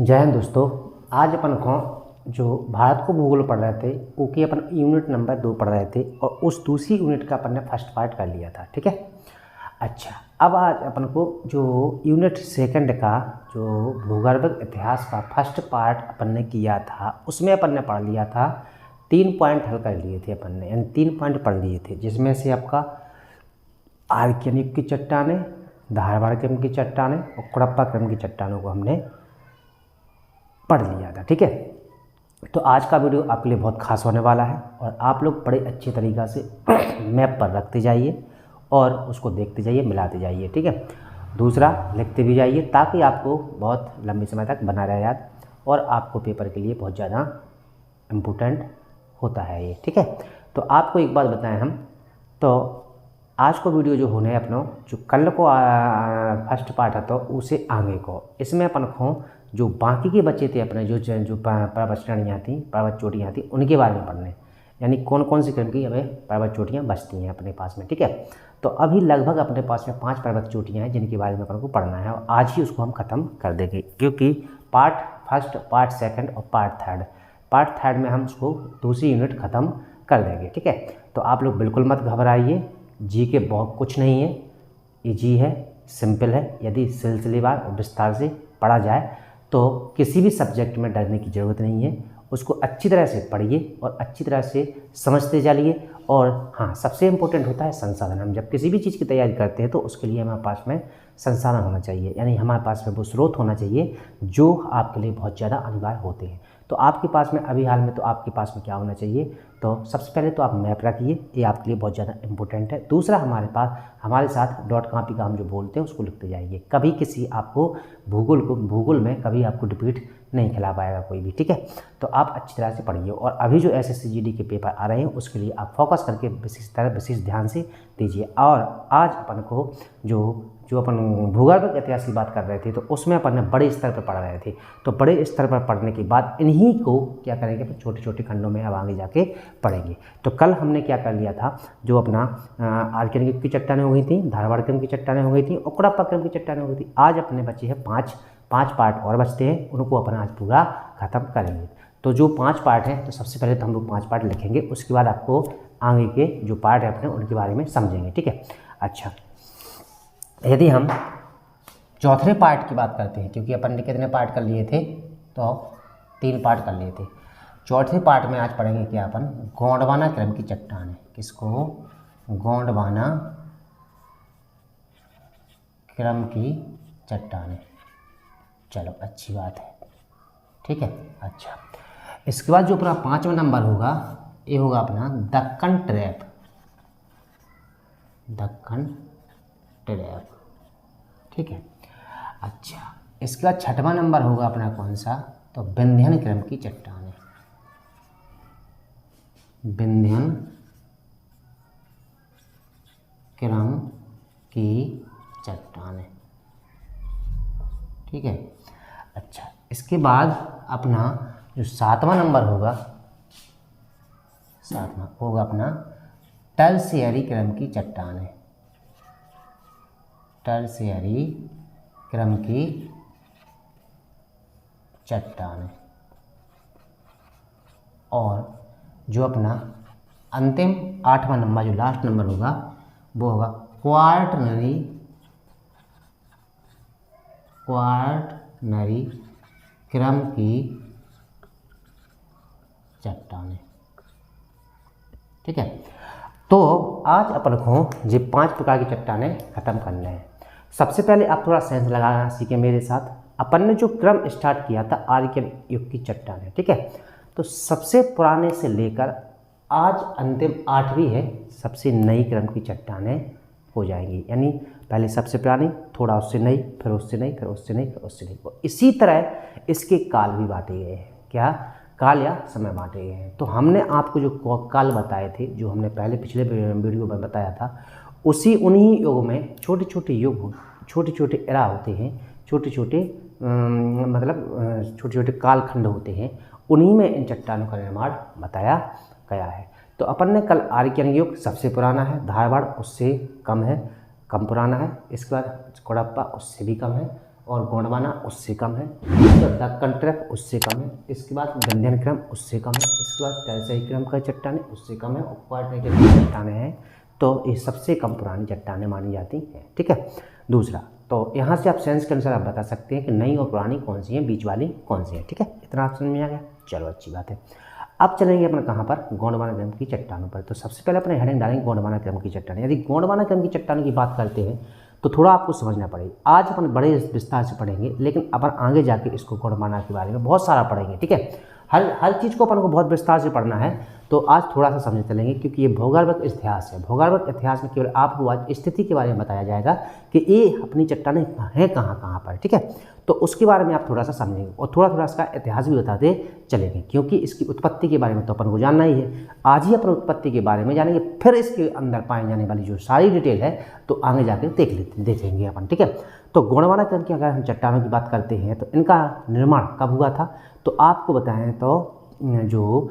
जय हिंद दोस्तों। आज अपन को जो भारत को भूगोल पढ़ रहे थे उसकी अपन यूनिट नंबर 2 पढ़ रहे थे और उस दूसरी यूनिट का अपन ने फर्स्ट पार्ट कर लिया था। ठीक है। अच्छा, अब आज अपन को जो यूनिट सेकंड का जो भूगर्भक इतिहास का फर्स्ट पार्ट अपन ने किया था उसमें अपन ने पढ़ लिया था 3 पॉइंट हल कर लिए थे अपन ने, यानी 3 पॉइंट पढ़ लिए थे, जिसमें से आपका आर्कियन युग की चट्टानें, धारवाड़ क्रम की चट्टानें और कुड़प्पा क्रम की चट्टानों को हमने पढ़ लिया था। ठीक है। तो आज का वीडियो आपके लिए बहुत खास होने वाला है और आप लोग बड़े अच्छे तरीक़ा से मैप पर रखते जाइए और उसको देखते जाइए, मिलाते जाइए। ठीक है। दूसरा, लिखते भी जाइए ताकि आपको बहुत लंबे समय तक बना रहे याद और आपको पेपर के लिए बहुत ज़्यादा इम्पोर्टेंट होता है ये। ठीक है। तो आपको एक बात बताएं हम, तो आज को वीडियो जो होने अपनों जो कल को फर्स्ट पार्ट है तो उसे आगे को इसमें अपन को जो बाकी के बच्चे थे अपने जो पर्वत श्रेणियाँ थी, पर्वत चोटियाँ थी, उनके बारे में पढ़ने, यानी कौन कौन सी क्रम की हमें पर्वत चोटियाँ बचती हैं अपने पास में। ठीक है। तो अभी लगभग अपने पास में 5 पर्वत चोटियाँ हैं जिनके बारे में अपन को पढ़ना है और आज ही उसको हम ख़त्म कर देंगे, क्योंकि पार्ट फर्स्ट, पार्ट सेकंड और पार्ट थर्ड में हम उसको दूसरी यूनिट ख़त्म कर देंगे। ठीक है। तो आप लोग बिल्कुल मत घबराइए, जी के बहुत कुछ नहीं है, ईजी है, सिंपल है। यदि सिलसिलेवार और विस्तार से पढ़ा जाए तो किसी भी सब्जेक्ट में डरने की ज़रूरत नहीं है। उसको अच्छी तरह से पढ़िए और अच्छी तरह से समझते जाइए। और हाँ, सबसे इम्पोर्टेंट होता है संसाधन। हम जब किसी भी चीज़ की तैयारी करते हैं तो उसके लिए हमारे पास में संसाधन होना चाहिए, यानी हमारे पास में वो स्रोत होना चाहिए जो आपके लिए बहुत ज़्यादा अनिवार्य होते हैं। तो आपके पास में अभी हाल में तो आपके पास में क्या होना चाहिए, तो सबसे पहले तो आप मैप रखिए, ये आपके लिए बहुत ज़्यादा इंपॉर्टेंट है। दूसरा, हमारे साथ डॉट कॉपी का हम जो बोलते हैं उसको लिखते जाइए। कभी किसी आपको भूगोल में कभी आपको रिपीट नहीं खिला पाएगा कोई भी। ठीक है। तो आप अच्छी तरह से पढ़िए और अभी जो SSC GD के पेपर आ रहे हैं उसके लिए आप फोकस करके विशेष ध्यान से दीजिए। और आज अपन को जो अपन भूगोल इतिहास की बात कर रहे थे तो उसमें अपन ने बड़े स्तर पर पढ़ रहे थे। तो बड़े स्तर पर पढ़ने के बाद इन्हीं को क्या करेंगे, अपन छोटे छोटे खंडों में अब आगे जाके पढ़ेंगे। तो कल हमने क्या कर लिया था, जो अपना आर्कियन युग की चट्टानें हो गई थी, धारवाड़ क्रम की चट्टानें हो गई थी और कुड़प्पा क्रम की चट्टानें हो गई थी। आज अपने बचे हैं 5 पार्ट और बचते हैं, उनको अपन आज पूरा ख़त्म करेंगे। तो जो 5 पार्ट हैं, तो सबसे पहले तो हम लोग 5 पार्ट लिखेंगे, उसके बाद आपको आगे के जो पार्ट है अपने उनके बारे में समझेंगे। ठीक है। अच्छा, यदि हम चौथे पार्ट की बात करते हैं, क्योंकि अपन ने कितने पार्ट कर लिए थे, तो 3 पार्ट कर लिए थे। चौथे पार्ट में आज पढ़ेंगे क्या अपन, गोंडवाना क्रम की चट्टानें। किसको? गोंडवाना क्रम की चट्टानें। चलो, अच्छी बात है। ठीक है। अच्छा, इसके बाद जो अपना 5वां नंबर होगा ये होगा अपना दक्कन ट्रैप। ठीक है। अच्छा, इसके बाद 6वां नंबर होगा अपना कौन सा, तो विंध्यन क्रम की चट्टानें। विंध्यन क्रम की चट्टानें। ठीक है। अच्छा, इसके बाद अपना जो 7वां नंबर होगा, 7वां होगा अपना टर्शियरी क्रम की चट्टानें। टर्शियरी क्रम की चट्टानें। और जो अपना अंतिम 8वां नंबर, जो लास्ट नंबर होगा, वो होगा क्वार्टरनरी क्रम की चट्टानें। ठीक है। तो आज अपन को ये 5 प्रकार की चट्टानें खत्म करने हैं। सबसे पहले आप थोड़ा सेंस लगाना सीखें मेरे साथ। अपन ने जो क्रम स्टार्ट किया था आर्कियन युग की चट्टानें। ठीक है। तो सबसे पुराने से लेकर आज अंतिम 8वीं है, सबसे नई क्रम की चट्टानें हो जाएंगी। यानी पहले सबसे पुरानी, थोड़ा उससे नई, फिर उससे नई, फिर उससे नई, फिर उससे नई। इसी तरह इसके काल भी बांटे गए हैं। क्या काल या समय बांटे गए हैं। तो हमने आपको जो काल बताए थे, जो हमने पहले पिछले वीडियो में बताया था, उन्हीं युग में छोटे छोटे युग, छोटे छोटे एरा होते हैं, छोटे छोटे छोटे छोटे कालखंड होते हैं, उन्हीं में इन चट्टानों का निर्माण बताया गया है। तो अपन ने कल आर्कियन युग सबसे पुराना है, धारवाड़ उससे कम पुराना है, इसके बाद कुड़प्पा उससे भी कम है, और गोंडवाना उससे कम है। तो दक्कन ट्रैप उससे कम है। इसके बाद विंध्यन क्रम उससे कम है। इसके बाद टरसई क्रम का चट्टानें उससे कम है। और क्वार्टरनरी की चट्टानें हैं तो ये सबसे कम पुरानी चट्टानें मानी जाती हैं। ठीक है। दूसरा, तो यहाँ से आप सेंस के अनुसार आप बता सकते हैं कि नई और पुरानी कौन सी हैं, बीच वाली कौन सी है। ठीक है, इतना आप समझ में आ गया। चलो अच्छी बात है। अब चलेंगे अपने कहाँ पर, गोंडवाना क्रम की चट्टानों पर। तो सबसे पहले अपने हेडिंग डालेंगे गोंडवाना क्रम की चट्टानें। यदि गोंडवाना क्रम की चट्टानों की बात करते हैं तो थोड़ा आपको समझना पड़ेगा। आज अपन बड़े विस्तार से पढ़ेंगे, लेकिन अपन आगे जाके इसको गोंडवाना के बारे में बहुत सारा पढ़ेंगे। ठीक है, हर चीज़ को अपन को बहुत विस्तार से पढ़ना है। तो आज थोड़ा सा समझ चलेंगे, क्योंकि ये भौगोलिक इतिहास है। भौगोलिक इतिहास में केवल आपको आज स्थिति के बारे में बताया जाएगा कि ये अपनी चट्टानें हैं कहाँ कहाँ पर। ठीक है, तो उसके बारे में आप थोड़ा सा समझेंगे और थोड़ा थोड़ा इसका इतिहास भी बताते चलेंगे, क्योंकि इसकी उत्पत्ति के बारे में तो अपन को जानना ही है। आज ही अपन उत्पत्ति के बारे में जानेंगे, फिर इसके अंदर पाई जाने वाली जो सारी डिटेल है तो आगे जाकर देखेंगे अपन। ठीक है, तो गोंडवाना क्रम की अगर हम चट्टानों की बात करते हैं तो इनका निर्माण कब हुआ था, तो आपको बताएं तो जो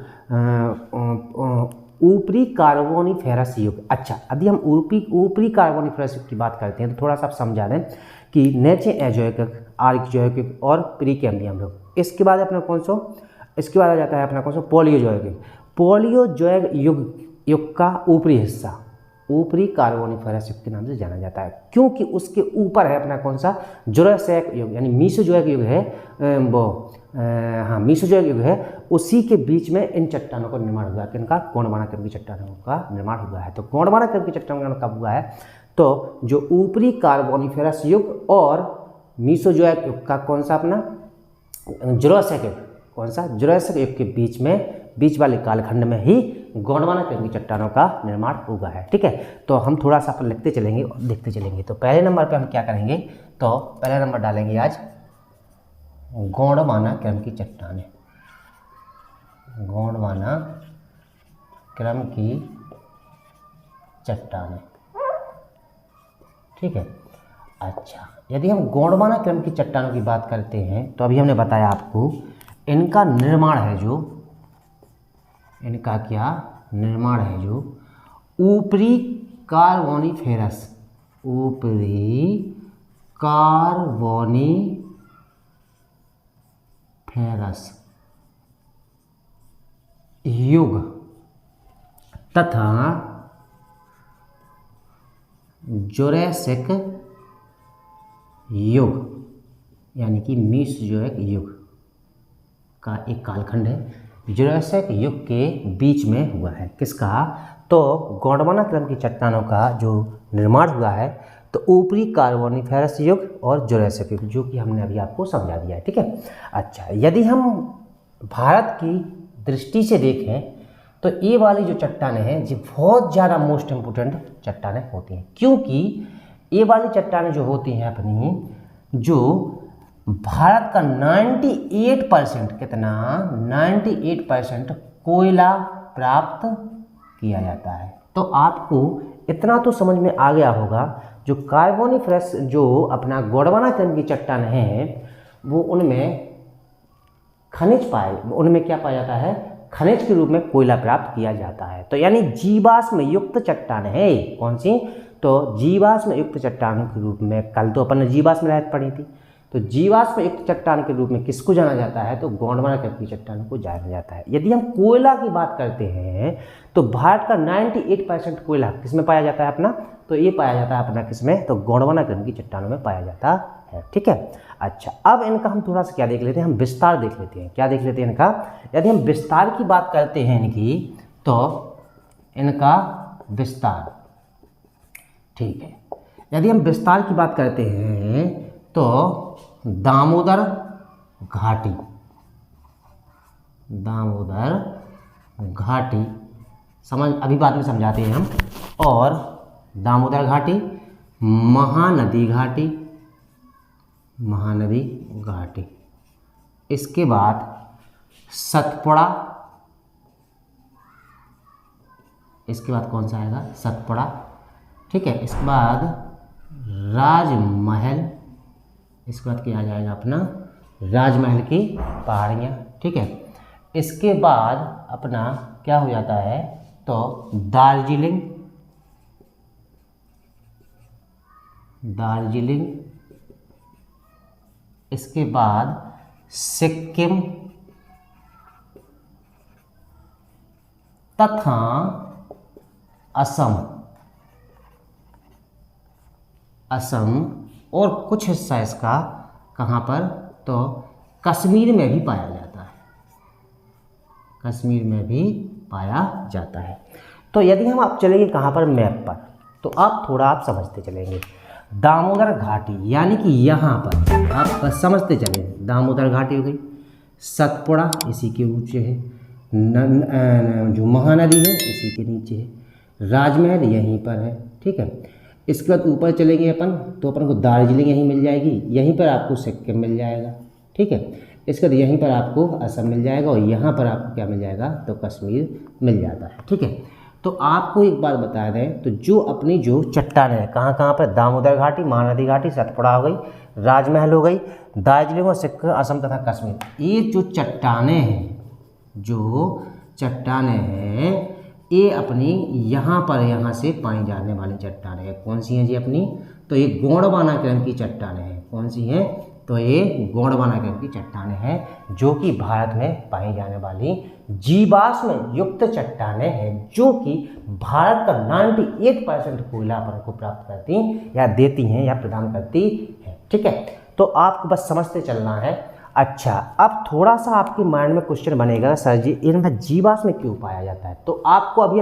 ऊपरी कार्बोनिफेरस युग। अच्छा, यदि हम ऊपरी कार्बोनिफेरस युग की बात करते हैं तो थोड़ा सा आप समझा दें कि नेचे एजोइक, आर्कियोइक युग और प्रीकैम्बियम युग। इसके बाद अपना कौन सा, इसके बाद आ जाता है अपना कौन सा, पोलियोजोइक युग। पोलियोजोइक युग का ऊपरी हिस्सा ऊपरी कार्बोनिफेरस युग के नाम से जाना जाता है, क्योंकि उसके ऊपर है अपना कौन सा, जुरासिक युग यानी मीसोजोइक युग है। मीसोजोइक युग है। उसी के बीच में इन चट्टानों का निर्माण हुआ है। इनका गोंडवाना क्रम की चट्टानों का निर्माण हुआ है। तो गोंडवाना क्रम की चट्टानों का निर्माण कब हुआ है, तो जो ऊपरी कार्बोनिफेरस युग और मीसोजोइक युग का कौन सा अपना जुरासिक युग, कौन सा, जुरासिक युग के बीच वाले कालखंड में ही गोंडवाना क्रम की चट्टानों का निर्माण हुआ है। ठीक है, तो हम थोड़ा सा अपन लिखते चलेंगे और देखते चलेंगे। तो पहले नंबर पे हम क्या करेंगे, तो पहला नंबर डालेंगे आज गोंडवाना क्रम की चट्टानें। गोंडवाना क्रम की चट्टानें। ठीक है, अच्छा, यदि हम गोंडवाना क्रम की चट्टानों की बात करते हैं तो अभी हमने बताया आपको इनका निर्माण है जो, इनका क्या निर्माण है जो ऊपरी कार्बोनिफेरस युग तथा जुरासिक युग यानी कि मीसोजोइक युग का एक कालखंड है। जुरासिक युग के बीच में हुआ है। किसका, तो गोंडवाना क्रम की चट्टानों का जो निर्माण हुआ है तो ऊपरी कार्बोनिफेरस युग और जुरासिक युग, जो कि हमने अभी आपको समझा दिया है। ठीक है, अच्छा, यदि हम भारत की दृष्टि से देखें तो ये वाली जो चट्टानें हैं ये बहुत ज़्यादा मोस्ट इम्पोर्टेंट चट्टानें होती हैं, क्योंकि ये वाली चट्टानें जो होती हैं अपनी, जो भारत का 98% कितना, 98% कोयला प्राप्त किया जाता है। तो आपको इतना तो समझ में आ गया होगा, जो कार्बोनिफेरस जो अपना गोंडवाना क्रम की चट्टानें हैं वो उनमें खनिज उनमें क्या पाया जाता है, खनिज के रूप में कोयला प्राप्त किया जाता है। तो यानी जीवाश्म युक्त चट्टानें है कौन सी, तो जीवाश्म युक्त चट्टानों के रूप में, कल तो अपन ने जीवाश्म रहत पढ़ी थी, तो जीवाश्म युक्त चट्टान के रूप में किसको जाना जाता है, तो गोंडवाना क्रम की चट्टानों को जाना जाता है। यदि हम कोयला की बात करते हैं तो भारत का 98% कोयला किसमें पाया जाता है अपना, तो ये पाया जाता है अपना किसमें, तो गोंडवाना क्रम की चट्टानों में पाया जाता है। ठीक है, अच्छा, अब इनका हम थोड़ा सा क्या देख लेते हैं, हम विस्तार देख लेते हैं। क्या देख लेते हैं इनका, यदि हम विस्तार की बात करते हैं इनकी, तो इनका विस्तार, ठीक है, यदि हम विस्तार की बात करते हैं तो दामोदर घाटी समझ, अभी बाद में समझाते हैं हम, और दामोदर घाटी, महानदी घाटी, इसके बाद सतपुड़ा, इसके बाद कौन सा आएगा, सतपुड़ा। ठीक है, इसके बाद राजमहल, इसके बाद क्या आ जाएगा अपना, राजमहल की पहाड़ियाँ। ठीक है, इसके बाद अपना क्या हो जाता है, तो दार्जिलिंग, इसके बाद सिक्किम तथा असम और कुछ हिस्सा इसका कहाँ पर, तो कश्मीर में भी पाया जाता है, कश्मीर में भी पाया जाता है। तो यदि हम आप चलेंगे कहाँ पर, मैप पर, तो आप समझते चलेंगे। दामोदर घाटी यानी कि यहाँ पर आप बस समझते चले, दामोदर घाटी हो गई, सतपुड़ा इसी के ऊंचे है, जो महानदी है इसी के नीचे है, राजमहल यहीं पर है, ठीक है। इसके बाद ऊपर चलेंगे अपन तो अपन को दार्जिलिंग यहीं मिल जाएगी, यहीं पर आपको सिक्किम मिल जाएगा, ठीक है। इसके बाद यहीं पर आपको असम मिल जाएगा और यहाँ पर आपको क्या मिल जाएगा, तो कश्मीर मिल जाता है, ठीक है। तो आपको एक बात बता दें, तो जो अपनी जो चट्टानें हैं कहाँ कहाँ पर, दामोदर घाटी, महानदी घाटी, सतपुड़ा हो गई, राजमहल हो गई, दार्जिलिंग और सिक्किम, असम तथा कश्मीर, ये जो चट्टानें हैं, ये अपनी यहाँ से पाई जाने वाली चट्टानें हैं। कौन सी हैं जी अपनी, तो ये गोंडवाना क्रम की चट्टानें हैं। कौन सी हैं, तो ये गोंडवाना क्रम की चट्टानें हैं, जो कि भारत में पाई जाने वाली जीवाश्म युक्त चट्टानें हैं, जो कि भारत का 98% कोयला अपन को प्राप्त करती या देती हैं या प्रदान करती है, ठीक है। तो आपको बस समझते चलना है। अच्छा, अब थोड़ा सा आपके माइंड में क्वेश्चन बनेगा, सर जी इनमें जीवाश्म क्यों पाया जाता है, तो आपको अभी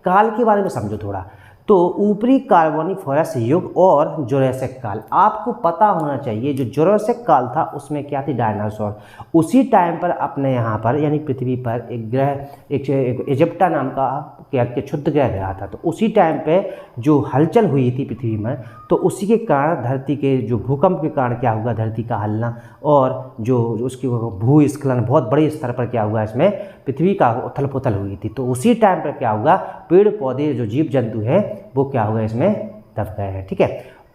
काल के बारे में समझो थोड़ा। तो ऊपरी कार्बोनिफेरस युग और जुरासिक काल, आपको पता होना चाहिए जो जुरासिक काल था उसमें क्या थी, डायनासोर। उसी टाइम पर अपने यहाँ पर यानी पृथ्वी पर एक ग्रह, एक इजिप्टा नाम का क्या क्षुद्र ग्रह रहा था। तो उसी टाइम पे जो हलचल हुई थी पृथ्वी में, तो उसी के कारण धरती के जो भूकंप के कारण क्या हुआ, धरती का हिलना और जो उसकी भूस्खलन बहुत बड़े स्तर पर क्या हुआ, इसमें पृथ्वी का उथल पुथल हुई थी। तो उसी टाइम पर क्या हुआ, पेड़ पौधे जो जीव जंतु हैं वो क्या हुआ, इसमें दब गए हैं, ठीक है।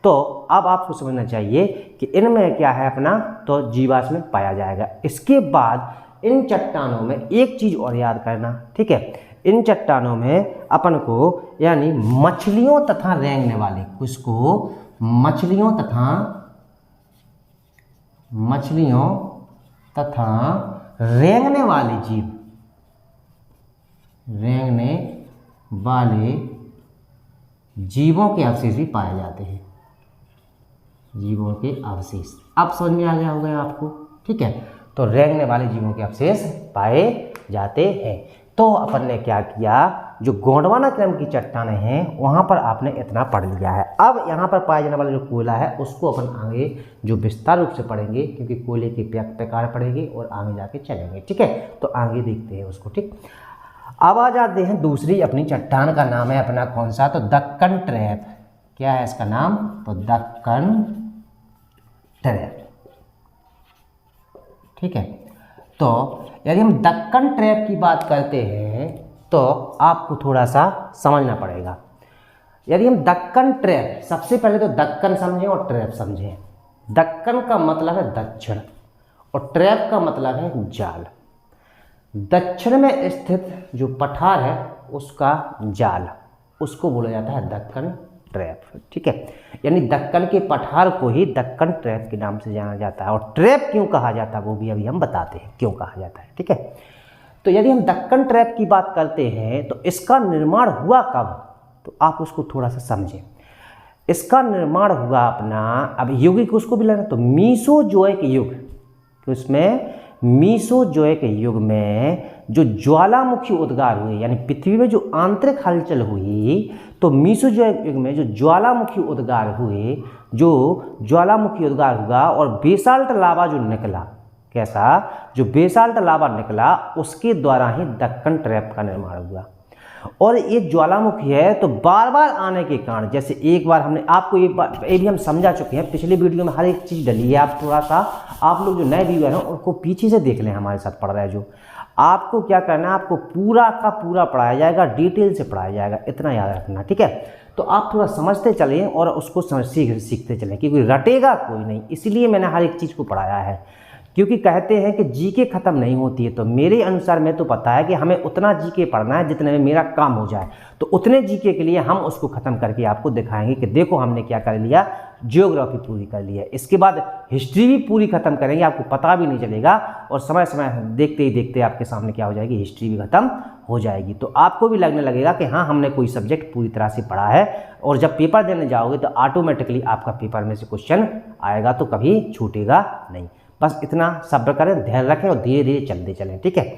तो अब आपको समझना चाहिए कि इनमें क्या है अपना, तो जीवाश्म पाया जाएगा। इसके बाद इन चट्टानों में एक चीज़ और याद करना, ठीक है, इन चट्टानों में अपन को यानी मछलियों तथा रेंगने वाले, किसको, मछलियों तथा रेंगने वाले जीव, रेंगने वाले जीवों के अवशेष भी पाए जाते हैं, जीवों के अवशेष। अब समझ में आ गया होगा आपको, ठीक है। तो रेंगने वाले जीवों के अवशेष पाए जाते हैं। तो अपन ने क्या किया, जो गोंडवाना क्रम की चट्टानें हैं वहाँ पर आपने इतना पढ़ लिया है। अब यहाँ पर पाया जाने वाला जो कोयला है उसको अपन आगे जो विस्तार रूप से पढ़ेंगे, क्योंकि कोयले के प्रकार पढ़ेंगे और आगे जाके चलेंगे, ठीक है। तो आगे देखते हैं उसको, ठीक। अब आ जाते हैं दूसरी अपनी चट्टान का नाम है अपना कौन सा, तो दक्कन ट्रैप। क्या है इसका नाम, तो दक्कन ट्रैप, ठीक है। तो यदि हम दक्कन ट्रैप की बात करते हैं तो आपको थोड़ा सा समझना पड़ेगा। यदि हम दक्कन ट्रैप, सबसे पहले तो दक्कन समझें और ट्रैप समझें। दक्कन का मतलब है दक्षिण और ट्रैप का मतलब है जाल। दक्षिण में स्थित जो पठार है उसका जाल, उसको बोला जाता है दक्कन ट्रैप, ठीक है। यानी दक्कन के पठार को ही दक्कन ट्रैप के नाम से जाना जाता है। और ट्रैप क्यों कहा जाता है वो भी अभी हम बताते हैं क्यों कहा जाता है, ठीक है। तो यदि हम दक्कन ट्रैप की बात करते हैं तो इसका निर्माण हुआ कब, तो आप उसको थोड़ा सा समझें। इसका निर्माण हुआ अपना, अब यौगिक उसको भी लेना, तो मीसोजोइक युग, तो इसमें मीसोजोइक युग में जो ज्वालामुखी उद्गार हुए, यानी पृथ्वी में जो आंतरिक हलचल हुई, तो मीसोजोइक युग में जो ज्वालामुखी उद्गार हुए, जो ज्वालामुखी उद्गार हुआ और बेसाल्ट लावा जो निकला, कैसा, जो बेसाल्ट लावा निकला उसके द्वारा ही दक्कन ट्रैप का निर्माण हुआ। और ये ज्वालामुखी है तो बार बार आने के कारण, जैसे एक बार हमने आपको ये भी हम समझा चुके हैं पिछले वीडियो में, हर एक चीज़ डली है। आप थोड़ा सा, आप लोग जो नए व्यूअर हैं उनको पीछे से देख लें, हमारे साथ पढ़ रहे हैं जो, आपको क्या करना है, आपको पूरा का पूरा पढ़ाया जाएगा, डिटेल से पढ़ाया जाएगा, इतना याद रखना, ठीक है। तो आप थोड़ा समझते चलें और उसको सीखते चलें, क्योंकि रटेगा कोई नहीं, इसलिए मैंने हर एक चीज़ को पढ़ाया है। क्योंकि कहते हैं कि जीके ख़त्म नहीं होती है, तो मेरे अनुसार मैं तो पता है कि हमें उतना जीके पढ़ना है जितने में मेरा काम हो जाए। तो उतने जीके के लिए हम उसको ख़त्म करके आपको दिखाएंगे कि देखो हमने क्या कर लिया, जियोग्राफी पूरी कर ली है। इसके बाद हिस्ट्री भी पूरी खत्म करेंगे, आपको पता भी नहीं चलेगा और समय समय देखते ही देखते आपके सामने क्या हो जाएगी, हिस्ट्री भी खत्म हो जाएगी। तो आपको भी लगने लगेगा कि हाँ हमने कोई सब्जेक्ट पूरी तरह से पढ़ा है, और जब पेपर देने जाओगे तो ऑटोमेटिकली आपका पेपर में से क्वेश्चन आएगा, तो कभी छूटेगा नहीं। बस इतना सब्र करें, धैर्य रखें और धीरे धीरे चलते चलें, ठीक है।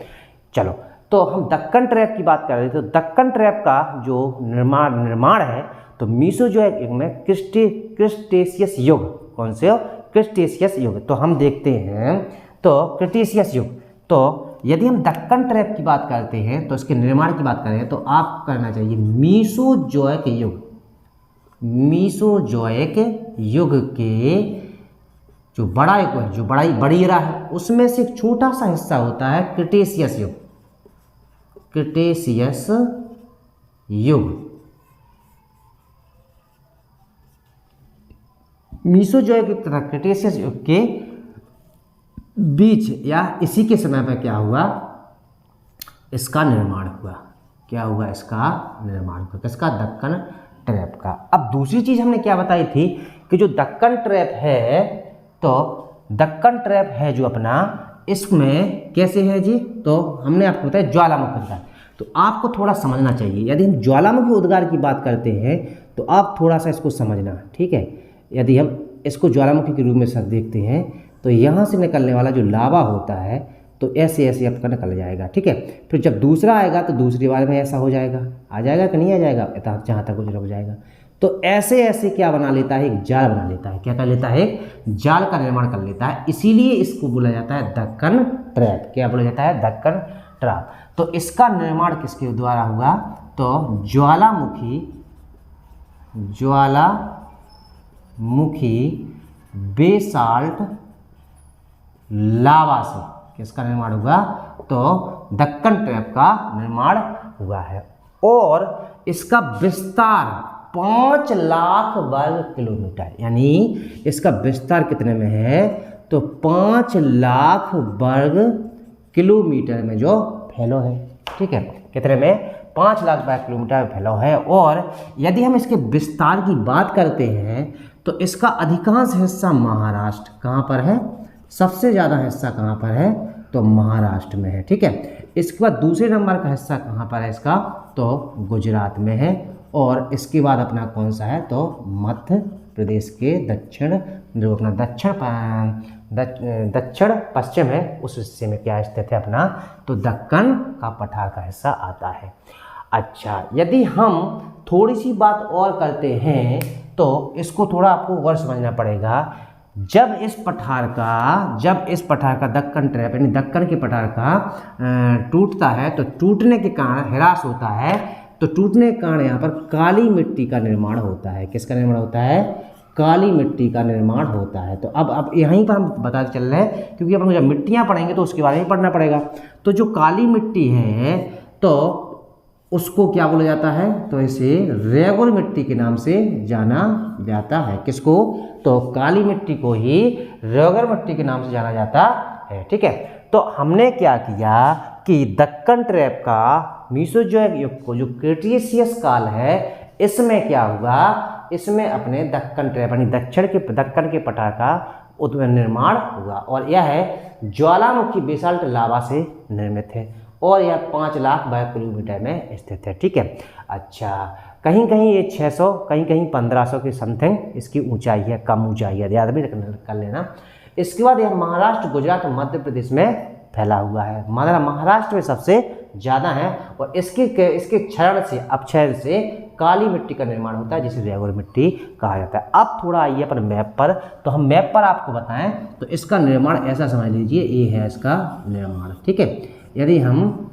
चलो, तो हम दक्कन ट्रैप की बात कर रहे थे। तो दक्कन ट्रैप का जो निर्माण है, तो मीसोजोइक युग में क्रिस्टेशियस युग, कौन से हो, क्रिस्टेशियस युग। तो हम देखते हैं तो क्रिटेशियस युग, तो यदि हम दक्कन ट्रैप की बात करते हैं तो इसके निर्माण की बात करें तो आप करना चाहिए मीसोजोइक युग। मीसोजोइक युग के जो बड़ा युग है, जो बड़ी एरा है, उसमें से एक छोटा सा हिस्सा होता है क्रिटेशियस युग। क्रिटेशियस युग, मीसोजोइक युग तथा क्रिटेशियस युग के बीच या इसी के समय में क्या हुआ, इसका निर्माण हुआ। क्या हुआ, इसका निर्माण हुआ, किसका, दक्कन ट्रैप का। अब दूसरी चीज हमने क्या बताई थी कि जो दक्कन ट्रैप है, तो दक्कन ट्रैप है जो अपना, इसमें कैसे है जी, तो हमने आपको बताया ज्वालामुखी उद्गार। तो आपको थोड़ा समझना चाहिए, यदि हम ज्वालामुखी उद्गार की बात करते हैं तो आप थोड़ा सा इसको समझना, ठीक है। यदि हम इसको ज्वालामुखी के रूप में सर देखते हैं तो यहाँ से निकलने वाला जो लावा होता है तो ऐसे ऐसे आपका निकल जाएगा, ठीक है। फिर जब दूसरा आएगा तो दूसरी बार में ऐसा हो जाएगा, आ जाएगा कि नहीं आ जाएगा, जहाँ तक गुजर हो जाएगा। तो ऐसे ऐसे क्या बना लेता है, एक जाल बना लेता है। क्या कर लेता है, एक जाल का निर्माण कर लेता है। इसीलिए इसको बोला जाता है दक्कन ट्रैप। क्या बोला जाता है, दक्कन ट्रैप। तो इसका निर्माण किसके द्वारा हुआ, तो ज्वालामुखी बेसाल्ट लावा से किसका निर्माण हुआ, तो दक्कन ट्रैप का निर्माण हुआ है। और इसका विस्तार 5 लाख वर्ग किलोमीटर, यानी इसका विस्तार कितने में है, तो 5 लाख वर्ग किलोमीटर में जो फैलो है, ठीक है। कितने में, 5 लाख वर्ग किलोमीटर फैलो है। और यदि हम इसके विस्तार की बात करते हैं तो इसका अधिकांश हिस्सा महाराष्ट्र, कहाँ पर है, सबसे ज़्यादा हिस्सा कहाँ पर है, तो महाराष्ट्र में है, ठीक है। इसके बाद दूसरे नंबर का हिस्सा कहाँ पर है इसका, तो गुजरात में है। और इसके बाद अपना कौन सा है, तो मध्य प्रदेश के दक्षिण, जो अपना दक्षिण पश्चिम है, उस हिस्से में क्या स्थित है अपना, तो दक्कन का पठार का हिस्सा आता है। अच्छा, यदि हम थोड़ी सी बात और करते हैं तो इसको थोड़ा आपको और समझना पड़ेगा। जब इस पठार का दक्कन ट्रैप यानी दक्कन के पठार का टूटता है, तो टूटने के कारण ह्रास होता है, तो टूटने के कारण यहाँ पर काली मिट्टी का निर्माण होता है। किसका निर्माण होता है, काली मिट्टी का निर्माण होता है। तो अब यहीं पर हम बताते चल रहे हैं, क्योंकि अपन जब मिट्टियाँ पढ़ेंगे तो उसके बारे में पढ़ना पड़ेगा। तो जो काली मिट्टी है तो उसको क्या बोला जाता है, तो इसे रेगुर मिट्टी के नाम से जाना जाता है। किसको, तो काली मिट्टी को ही रेगुर मिट्टी के नाम से जाना जाता है, ठीक है। तो हमने क्या किया कि दक्कन ट्रैप का मीसोजोइक युग को जो क्रिटेशियस काल है, इसमें क्या हुआ, इसमें अपने दक्कन ट्रैप यानी दक्कन के पठार का निर्माण हुआ। और यह है ज्वालामुखी बेसाल्ट लावा से निर्मित है और यह 5 लाख वर्ग किलोमीटर में स्थित है, ठीक है। अच्छा, कहीं कहीं ये 600, कहीं कहीं 1500 के समथिंग इसकी ऊंचाई है, कम ऊंचाई है, याद भी कर लेना। इसके बाद यह महाराष्ट्र, गुजरात और मध्य प्रदेश में फैला हुआ है। महाराष्ट्र में सबसे ज़्यादा है। और इसके अपक्षय से काली मिट्टी का निर्माण होता है, जिसे रेगुर मिट्टी कहा जाता है। अब थोड़ा आइए अपन मैप पर, तो हम मैप पर आपको बताएं तो इसका निर्माण ऐसा समझ लीजिए, ये है इसका निर्माण, ठीक है। यदि हम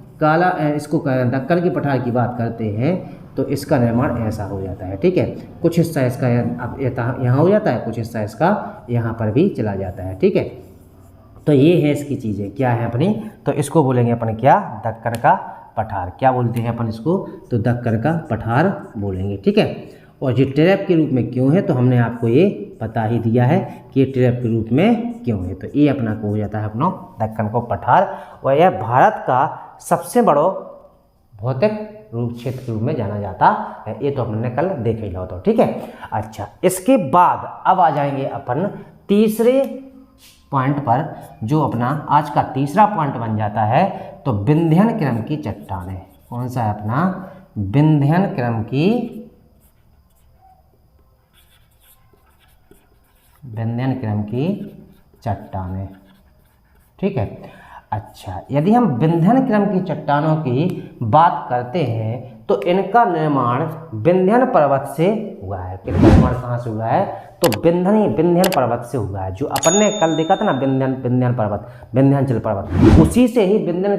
इसको दक्कन के पठार की बात करते हैं तो इसका निर्माण ऐसा हो जाता है, ठीक है। कुछ हिस्सा इसका यहाँ हो जाता है, कुछ हिस्सा इसका यहाँ पर भी चला जाता है, ठीक है। तो ये है इसकी चीज़ें, क्या है अपनी, तो इसको बोलेंगे अपन क्या, दक्कन का पठार। क्या बोलते हैं अपन इसको, तो दक्कन का पठार बोलेंगे, ठीक है। और ये ट्रैप के रूप में क्यों है, तो हमने आपको ये बता ही दिया है कि ये ट्रैप के रूप में क्यों है। तो ये अपना को हो जाता है अपना दक्कन को पठार। और यह भारत का सबसे बड़ो भौतिक रूप क्षेत्र के रूप में जाना जाता है। ये तो हमने कल देख ही लो तो ठीक है। अच्छा, इसके बाद अब आ जाएंगे अपन तीसरे पॉइंट पर, जो अपना आज का तीसरा पॉइंट बन जाता है, तो विंध्यन क्रम की चट्टानें। कौन सा है अपना? विंध्यन क्रम की चट्टानें, ठीक है। अच्छा, यदि हम विंध्यन क्रम की चट्टानों की बात करते हैं तो इनका निर्माण विंध्यन पर्वत से हुआ है। किनका निर्माण कहाँ से हुआ है? तो विंध्यन पर्वत से हुआ है। जो अपन ने कल देखा था ना, विंध्यन पर्वत, विंध्याचल पर्वत, उसी से ही विंध्यन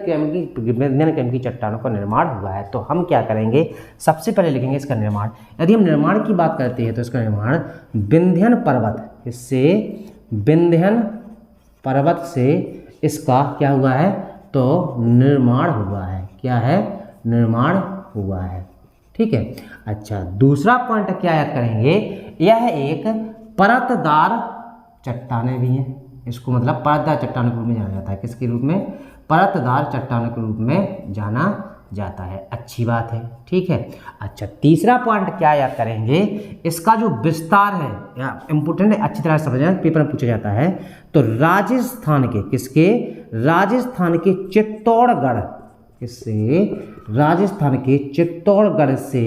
क्रम की चट्टानों का निर्माण हुआ है। तो हम क्या करेंगे, सबसे पहले लिखेंगे इसका निर्माण। यदि हम निर्माण की बात करते हैं तो इसका निर्माण विंध्यन पर्वत, इससे विंध्यन पर्वत से इसका क्या हुआ है? तो निर्माण हुआ है। क्या है? निर्माण हुआ है, ठीक है। अच्छा, दूसरा पॉइंट क्या याद करेंगे, यह एक परतदार चट्टानें भी हैं। इसको मतलब परतदार चट्टानों के रूप में जाना जाता है। किसके रूप में? परतदार चट्टानों के रूप में जाना जाता है। अच्छी बात है, ठीक है। अच्छा, तीसरा पॉइंट क्या याद करेंगे, इसका जो विस्तार है, इंपोर्टेंट है, अच्छी तरह से समझना, पेपर में पूछा जाता है। तो राजस्थान के, किसके? राजस्थान के चित्तौड़गढ़, किससे? राजस्थान के चित्तौड़गढ़ से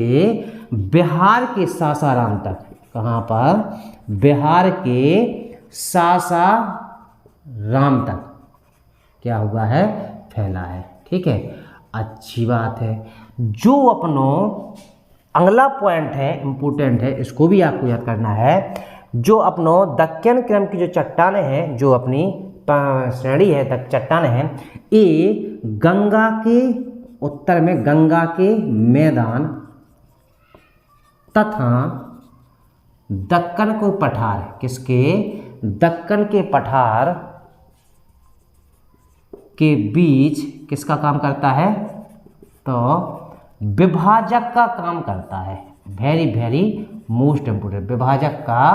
बिहार के सासाराम तक। कहाँ पर? बिहार के सासाराम तक क्या हुआ है? फैला है, ठीक है। अच्छी बात है। जो अपनो अगला पॉइंट है, इंपोर्टेंट है, इसको भी आपको याद करना है। जो अपनो दक्कन क्रम की जो चट्टानें हैं, जो अपनी श्रेणी है, चट्टानें हैं, ये गंगा के उत्तर में गंगा के मैदान तथा दक्कन को पठार, किसके? दक्कन के पठार के बीच किसका काम करता है? तो विभाजक का काम करता है। वेरी वेरी मोस्ट इंपोर्टेंट, विभाजक का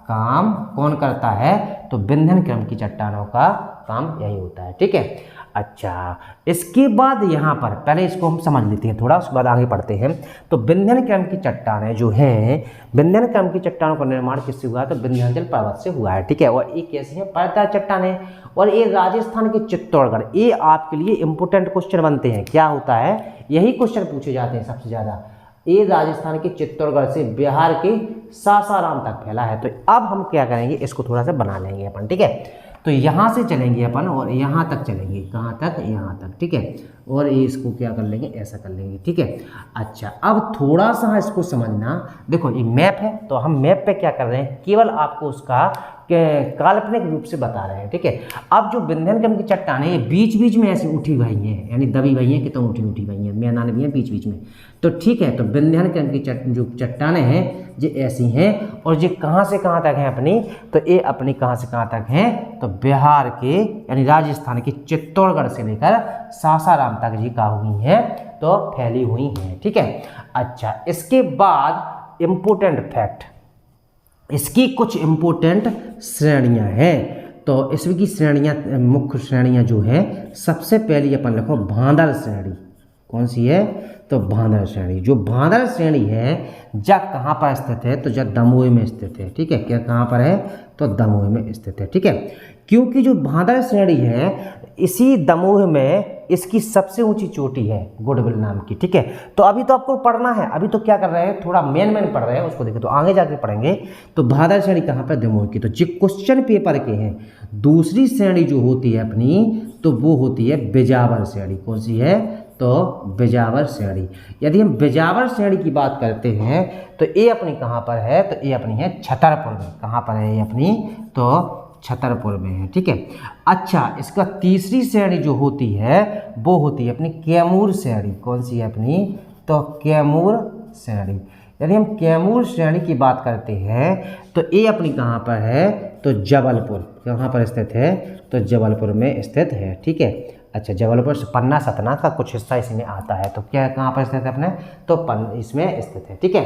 काम कौन करता है? तो विंध्यन क्रम की चट्टानों का काम यही होता है, ठीक है। अच्छा, इसके बाद यहाँ पर पहले इसको हम समझ लेते हैं थोड़ा, उसके बाद आगे पढ़ते हैं। तो विंध्यन क्रम की चट्टानें जो हैं, विंध्यन क्रम की चट्टानों का निर्माण किससे हुआ है? तो विंध्याचल पर्वत से हुआ है, ठीक है। और ये कैसी है? परतदार चट्टानें, और ये राजस्थान के चित्तौड़गढ़। ये आपके लिए इंपोर्टेंट क्वेश्चन बनते हैं। क्या होता है? यही क्वेश्चन पूछे जाते हैं सबसे ज़्यादा। ये राजस्थान के चित्तौड़गढ़ से बिहार के सासाराम तक फैला है। तो अब हम क्या करेंगे, इसको थोड़ा सा बना लेंगे अपन, ठीक है। तो यहाँ से चलेंगे अपन और यहाँ तक चलेंगे। कहाँ तक? यहाँ तक, ठीक है। और ये इसको क्या कर लेंगे? ऐसा कर लेंगे, ठीक है। अच्छा, अब थोड़ा सा इसको समझना। देखो, ये मैप है, तो हम मैप पे क्या कर रहे हैं, केवल आपको उसका काल्पनिक रूप से बता रहे हैं, ठीक है। अब जो विंध्यन क्रम की चट्टानें ये बीच बीच में ऐसे उठी हुई हैं, यानी दबी हुई हैं कि तो उठी हुई हैं, मैदान भी हैं बीच बीच में, तो ठीक है। तो विंध्यन क्रम की जो चट्टानें हैं ये ऐसी हैं, और ये कहाँ से कहाँ तक हैं अपनी? तो ये अपनी कहाँ से कहाँ तक हैं? तो बिहार के यानी राजस्थान के चित्तौड़गढ़ से लेकर सासाराम तक जी कहाँ हुई हैं? तो फैली हुई हैं, ठीक है। अच्छा, इसके बाद इम्पोर्टेंट फैक्ट, इसकी कुछ इम्पोर्टेंट श्रेणियां हैं। तो इसकी श्रेणियां, मुख्य श्रेणियां जो है, सबसे पहली अपन लिखो भांदर श्रेणी। कौन सी है? तो भांदर श्रेणी। जो भांदर श्रेणी है जब कहाँ पर स्थित है? तो जब दमोह में स्थित है, ठीक है। क्या कहाँ पर है? तो दमोह में स्थित है, ठीक है। क्योंकि जो भांदर श्रेणी है, इसी दमोह में इसकी सबसे ऊंची चोटी है गुडविल नाम की, ठीक है। तो अभी तो आपको पढ़ना है, अभी तो क्या कर रहे हैं, थोड़ा मेन पढ़ रहे हैं, उसको देखो, तो आगे जाके पढ़ेंगे। तो भादर श्रेणी कहाँ पर? दमोह की। तो जो क्वेश्चन पेपर के हैं, दूसरी श्रेणी जो होती है अपनी, तो वो होती है बिजावर श्रेणी। कौन सी है? तो बिजावर श्रेणी। यदि हम बिजावर श्रेणी की बात करते हैं तो ये अपनी कहाँ पर है? तो ये अपनी है छतरपुर में। कहाँ पर है ये अपनी? तो छतरपुर में है, ठीक है। अच्छा, इसका तीसरी श्रेणी जो होती है वो होती है अपनी कैमूर श्रेणी। कौन सी है अपनी? तो कैमूर श्रेणी। यदि हम कैमूर श्रेणी की बात करते हैं तो ये अपनी कहाँ पर है? तो जबलपुर। कहाँ पर स्थित है? तो जबलपुर में स्थित है, ठीक है। अच्छा, जबलपुर से पन्ना सतना का कुछ हिस्सा इसमें आता है। तो क्या कहाँ पर स्थित है अपने? तो इसमें स्थित है, ठीक है।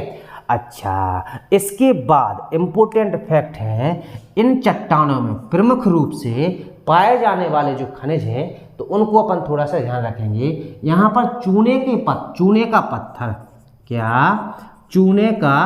अच्छा, इसके बाद इम्पोर्टेंट फैक्ट है, इन चट्टानों में प्रमुख रूप से पाए जाने वाले जो खनिज हैं, तो उनको अपन थोड़ा सा ध्यान रखेंगे। यहाँ पर चूने का पत्थर, क्या चूने का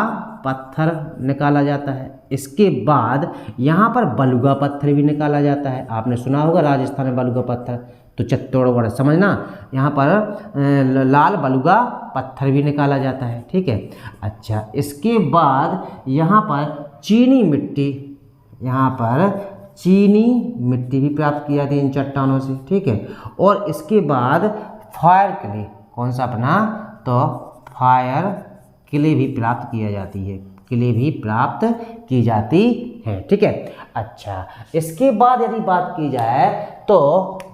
पत्थर निकाला जाता है। इसके बाद यहाँ पर बलुगा पत्थर भी निकाला जाता है। आपने सुना होगा राजस्थान में बलुगा पत्थर, तो चित्तौड़गढ़ समझना, यहाँ पर लाल बलुगा पत्थर भी निकाला जाता है। ठीक है। अच्छा, इसके बाद यहाँ पर चीनी मिट्टी, यहाँ पर चीनी मिट्टी भी प्राप्त की जाती है इन चट्टानों से। ठीक है। और इसके बाद फायर क्ले, कौन सा अपना, तो फायर क्ले भी प्राप्त किया जाती है, क्ले भी प्राप्त की जाती है। ठीक है। अच्छा, इसके बाद यदि बात की जाए तो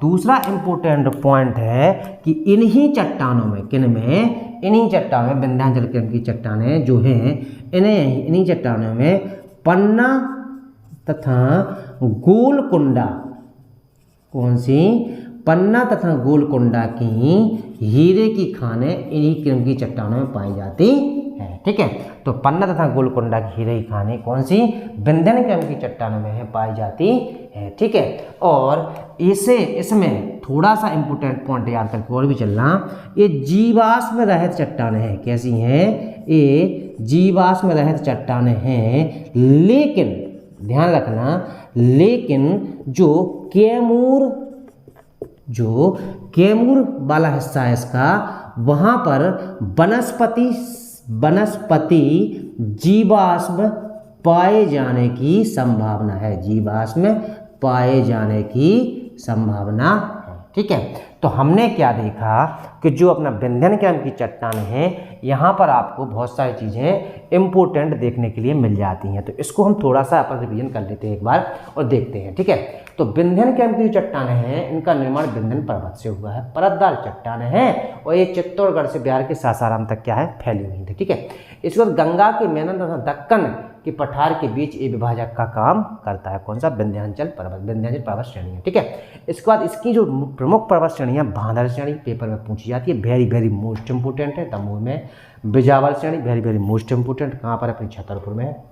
दूसरा इम्पोर्टेंट पॉइंट है कि इन्हीं चट्टानों में, किन में, इन्हीं चट्टानों में, विंध्याचल की चट्टानें जो हैं, इन्हीं चट्टानों में पन्ना तथा गोलकुंडा, कौन सी, पन्ना तथा गोलकुंडा की हीरे की खानें इन्हीं किस्म की चट्टानों में पाई जाती है। ठीक है। तो पन्ना तथा गोलकुंडा की हीरे की खानें कौन सी, विंध्यन क्रम की चट्टानों में है, पाई जाती है। ठीक है। और इसमें थोड़ा सा इंपोर्टेंट पॉइंट याद करके और भी चलना, ये जीवाश्म रहित चट्टानें हैं। कैसी हैं, ये जीवाश्म रहित चट्टानें हैं, लेकिन ध्यान रखना, लेकिन जो कैमूर वाला हिस्सा है इसका, वहाँ पर वनस्पति जीवाश्म पाए जाने की संभावना है, जीवाश्म पाए जाने की संभावना है। ठीक है। तो हमने क्या देखा कि जो अपना विंध्यन क्रम की चट्टान है, यहाँ पर आपको बहुत सारी चीज़ें इम्पोर्टेंट देखने के लिए मिल जाती हैं। तो इसको हम थोड़ा सा अपन रिवीजन कर लेते हैं एक बार और देखते हैं। ठीक है। तो विंध्यन क्रम की जो चट्टानें हैं, इनका निर्माण विंध्यन पर्वत से हुआ है, परतदार चट्टानें हैं, और ये चित्तौड़गढ़ से बिहार के सासाराम तक क्या है, फैली हुई थी। ठीक है। इसके बाद गंगा के मेनन तथा दक्कन के पठार के बीच ये विभाजक का काम करता है। कौन सा, विंध्याचल पर्वत श्रेणी है। ठीक है। इसके बाद इसकी जो प्रमुख पर्वत श्रेणियाँ, भादर श्रेणी पेपर में पूछी जाती है, वेरी वेरी मोस्ट इंपोर्टेंट है। दमोह में बिजावर श्रेणी, वेरी वेरी मोस्ट इंपोर्टेंट, कहाँ पर है, अपनी छतरपुर में है।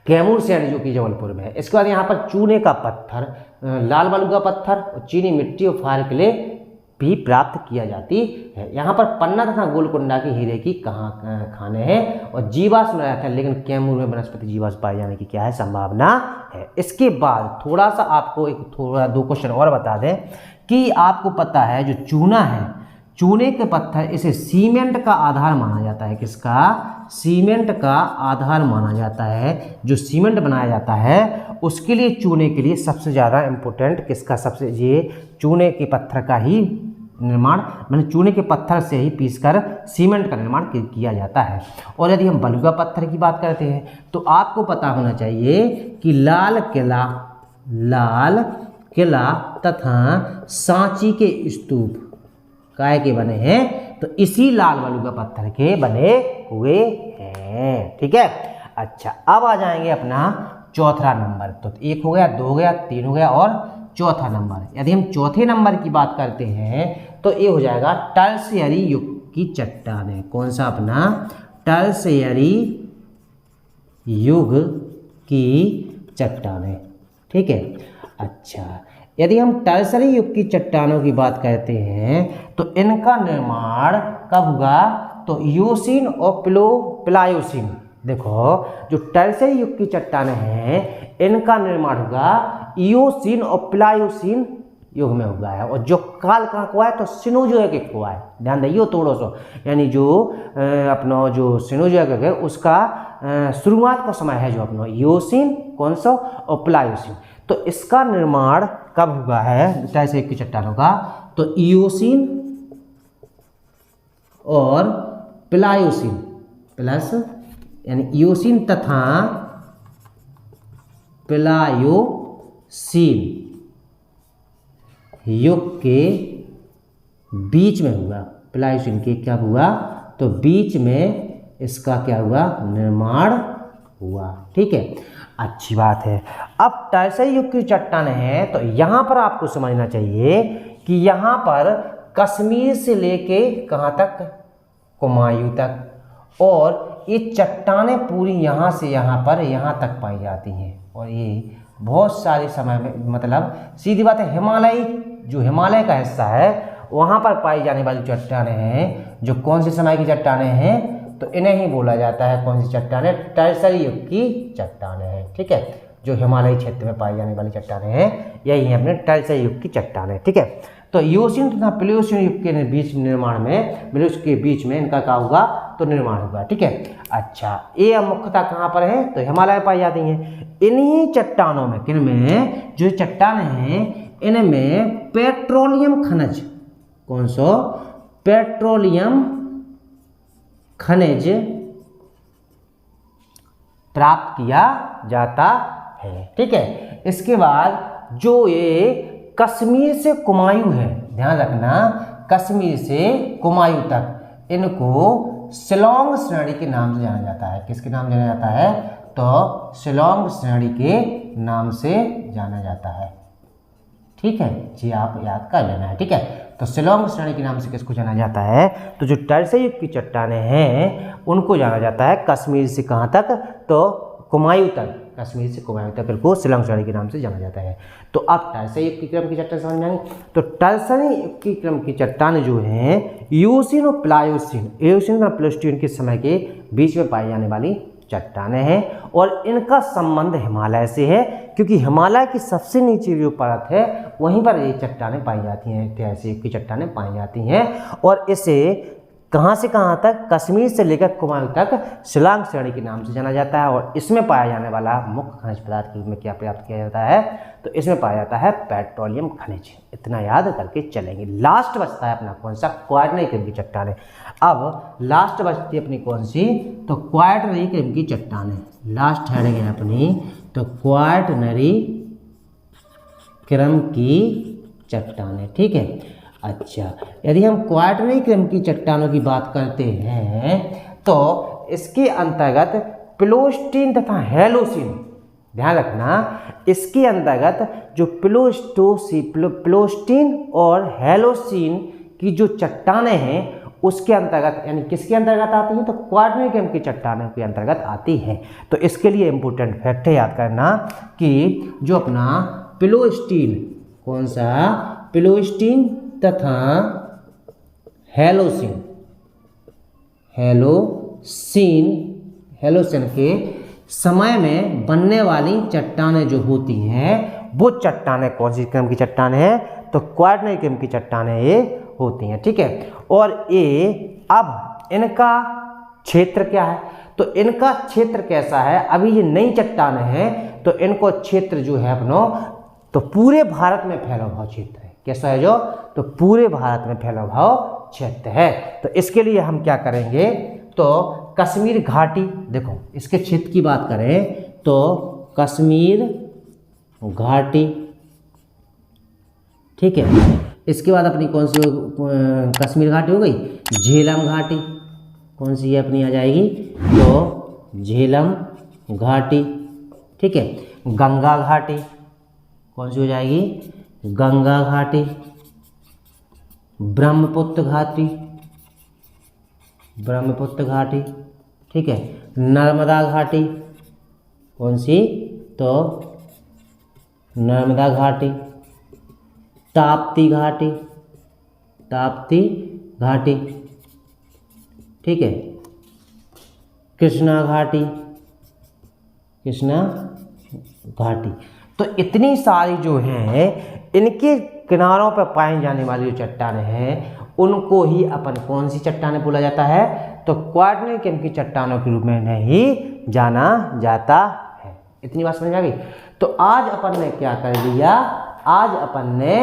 कैमूर श्रेणी जो कि जबलपुर में है। इसके बाद यहाँ पर चूने का पत्थर, लाल बलुगा पत्थर और चीनी मिट्टी और फायर क्ले भी प्राप्त किया जाती है। यहाँ पर पन्ना तथा गोलकुंडा की हीरे की खाने हैं और जीवाश्म रहते हैं, लेकिन कैमूर में वनस्पति जीवाश्म पाए जाने की क्या है, संभावना है। इसके बाद थोड़ा सा आपको दो क्वेश्चन और बता दें कि आपको पता है जो चूना है, चूने के पत्थर, इसे सीमेंट का आधार माना जाता है। किसका, सीमेंट का आधार माना जाता है। जो सीमेंट बनाया जाता है उसके लिए, चूने के लिए सबसे ज़्यादा इम्पोर्टेंट किसका, सबसे, ये चूने के पत्थर का ही निर्माण, मैंने चूने के पत्थर से ही पीसकर सीमेंट का निर्माण किया जाता है। और यदि हम बलुगा पत्थर की बात करते हैं तो आपको पता होना चाहिए कि लाल किला तथा सांची के स्तूप काय के बने हैं, तो इसी लाल बलुगा पत्थर के बने हुए हैं। ठीक है। अच्छा, अब आ जाएंगे अपना चौथा नंबर। तो एक हो गया, दो हो गया, तीन हो गया और चौथा नंबर। यदि हम चौथे नंबर की बात करते हैं तो ये हो जाएगा टर्शियरी युग की चट्टानें। कौन सा, अपना टर्शियरी युग की चट्टानें। ठीक है। अच्छा, यदि हम टर्शियरी युग की चट्टानों की बात करते हैं तो इनका निर्माण कब हुआ, तो ईओसीन और प्लायोसीन। देखो, जो टर्शियरी युग की चट्टानें हैं, इनका निर्माण हुआ ईओसीन और प्लायोसीन युग में हुआ है। और जो काल कहाँ हुआ है, तो सिनोजोइक हुआ है। ध्यान दिए थोड़ा सा, यानी जो अपना जो सिनोजोइक है उसका शुरुआत का समय है जो अपना ईओसीन, कौन सा, और प्लायोसीन। तो इसका निर्माण कब हुआ है टर्शियरी की चट्टानों का, तो ईओसीन और प्लायोसीन, प्लस यानी ईओसीन तथा प्लायोसीन युग के बीच में हुआ। प्लायोसीन के क्या हुआ, तो बीच में इसका क्या हुआ, निर्माण हुआ। ठीक है। अच्छी बात है। अब टर्शियरी युग की चट्टानें हैं, तो यहाँ पर आपको समझना चाहिए कि यहाँ पर कश्मीर से लेके कहाँ तक, कुमायूं तक, और ये चट्टानें पूरी यहाँ से यहाँ पर यहाँ तक पाई जाती हैं। और ये बहुत सारे समय में, मतलब सीधी बात है, हिमालयी जो हिमालय का हिस्सा है वहाँ पर पाई जाने वाली चट्टानें हैं, जो कौन से समय की चट्टानें हैं, तो इन्हें ही बोला जाता है कौन सी चट्टानें, टर्सरी युग की चट्टानें हैं। ठीक है, जो हिमालयी क्षेत्र में पाई जाने वाली चट्टानें हैं यही है अपने टर्सरी युग की चट्टानें। ठीक है, तो इओसीन तथा प्लेओसीन युग के बीच निर्माण में, के बीच में इनका क्या होगा, तो निर्माण होगा। ठीक है, अच्छा, ये मुख्यतः कहाँ पर है, तो हिमालय में पाई जाती हैं। इन्हीं चट्टानों में, किन में, जो चट्टानें हैं इनमें पेट्रोलियम खनिज, कौन सा, पेट्रोलियम खनिज प्राप्त किया जाता है। ठीक है, इसके बाद जो ये कश्मीर से कुमायूं है, ध्यान रखना, कश्मीर से कुमायूं तक इनको शिलोंग श्रेणी के नाम से जाना जाता है। किसके नाम जाना जाता है, तो शिलोंग श्रेणी के नाम से जाना जाता है। ठीक है जी, आप याद कर लेना है। ठीक है, तो शिलोंग श्रेणी के नाम से किसको जाना जाता है, तो जो टर्सरी युग की चट्टानें हैं उनको जाना जाता है कश्मीर से कहाँ तक, तो कुमायूं तक, कश्मीर से कुमायूं तक इनको शिलोंग श्रेणी के नाम से जाना जाता है। तो अब टर्सरी युग की क्रम की चट्टान समझ में आएंगे। तो टर्सरी युग की क्रम की चट्टानें जो हैं इओसीन और प्लायोसीन, इओसीन और प्लेस्टोसीन के समय के बीच में पाई जाने वाली चट्टानें हैं, और इनका संबंध हिमालय से है, क्योंकि हिमालय की सबसे नीचे जो परत है वहीं पर ये चट्टानें पाई जाती हैं, टर्सरी युग की चट्टानें पाई जाती हैं। और इसे कहाँ से कहाँ तक, कश्मीर से लेकर कुमायूं तक शिलोंग श्रेणी के नाम से जाना जाता है। और इसमें पाया जाने वाला मुख्य खनिज पदार्थ के रूप में क्या प्राप्त किया जाता है, तो इसमें पाया जाता है पेट्रोलियम खनिज। इतना याद करके चलेंगे। लास्ट बचता है अपना कौन सा, क्वाटरनरी क्रम की चट्टानें। अब लास्ट बचती है अपनी कौन सी, तो क्वाटरनरी क्रम की चट्टानें। लास्ट हेडिंग है अपनी, तो क्वाटरनरी क्रम की चट्टानें। ठीक है, अच्छा, यदि हम क्वाटरनरी क्रम की चट्टानों की बात करते हैं तो इसके अंतर्गत प्लेस्टोसीन तथा हेलोसीन, ध्यान रखना, इसके अंतर्गत जो प्लेस्टोसीन और हेलोसीन की जो चट्टानें हैं उसके अंतर्गत, यानी किसके अंतर्गत आती हैं, तो क्वाटरनरी क्रम की चट्टानों के अंतर्गत आती हैं। तो इसके लिए इंपॉर्टेंट फैक्ट है याद करना कि जो अपना प्लेस्टोसीन, कौन सा, प्लेस्टोसीन तथा हेलोसीन के समय में बनने वाली चट्टानें जो होती हैं वो चट्टानें कौन सी क्रम की चट्टानें हैं, तो क्वाटरनरी क्रम की चट्टानें ये होती हैं। ठीक है, और ये अब इनका क्षेत्र क्या है, तो इनका क्षेत्र कैसा है, अभी ये नई चट्टानें हैं तो इनको क्षेत्र जो है अपनो, तो पूरे भारत में फैला हुआ क्षेत्र है। कैसा है जो, तो पूरे भारत में फैला हुआ क्षेत्र है। तो इसके लिए हम क्या करेंगे, तो कश्मीर घाटी, देखो इसके क्षेत्र की बात करें तो कश्मीर घाटी, ठीक है, इसके बाद अपनी कौन सी कश्मीर घाटी हो गई, झेलम घाटी, कौन सी है अपनी आ जाएगी, तो झेलम घाटी। ठीक है, गंगा घाटी, कौन सी हो जाएगी, गंगा घाटी, ब्रह्मपुत्र घाटी, ब्रह्मपुत्र घाटी। ठीक है, नर्मदा घाटी, कौन सी, तो नर्मदा घाटी, ताप्ती घाटी, ताप्ती घाटी। ठीक है, कृष्णा घाटी, कृष्णा घाटी। तो इतनी सारी जो हैं इनके किनारों पर पाई जाने वाली जो चट्टानें हैं उनको ही अपन कौन सी चट्टानें बोला जाता है, तो क्वाटरनरी क्रम की चट्टानों के रूप में नहीं जाना जाता है। इतनी बात समझ आ गई। तो आज अपन ने क्या कर लिया, आज अपन ने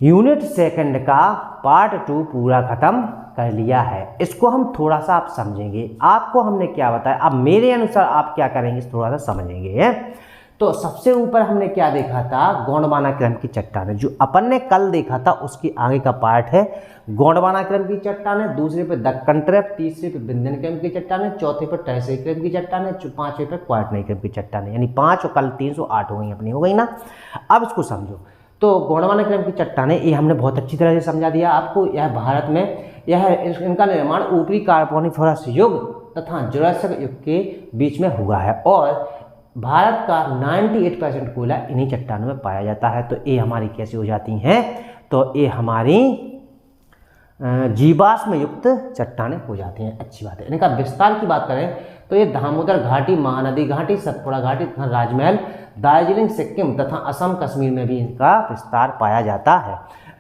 यूनिट सेकंड का पार्ट 2 पूरा खत्म कर लिया है। इसको हम थोड़ा सा आप समझेंगे, आपको हमने क्या बताया, अब मेरे अनुसार आप क्या करेंगे थोड़ा सा समझेंगे। तो सबसे ऊपर हमने क्या देखा था, गोंडवाना क्रम की चट्टानें, जो अपन ने कल देखा था उसकी आगे का पार्ट है गोंडवाना क्रम की चट्टानें, दूसरे पे दक्कन ट्रैप, तीसरे पे विंध्य क्रम की चट्टानें, चौथे पर टर्सरी क्रम की चट्टानें, पांचवें पे क्वाटरनरी क्रम की चट्टानें, यानी 5 और कल 308 हो गई अपनी, हो गई ना। अब इसको समझो, तो गोंडवाना क्रम की चट्टानें ये हमने बहुत अच्छी तरह से समझा दिया आपको। यह भारत में इनका निर्माण ऊपरी कार्बोनिफेरस युग तथा जुरासिक युग के बीच में हुआ है, और भारत का 98% कोयला इन्हीं चट्टानों में पाया जाता है। तो ये हमारी कैसी हो जाती हैं, तो ये हमारी जीवाश्म युक्त चट्टानें हो जाती हैं। अच्छी बात है। इनका विस्तार की बात करें तो ये दामोदर घाटी, महानदी घाटी, सतपुड़ा घाटी तथा राजमहल, दार्जिलिंग, सिक्किम तथा असम, कश्मीर में भी इनका विस्तार पाया जाता है।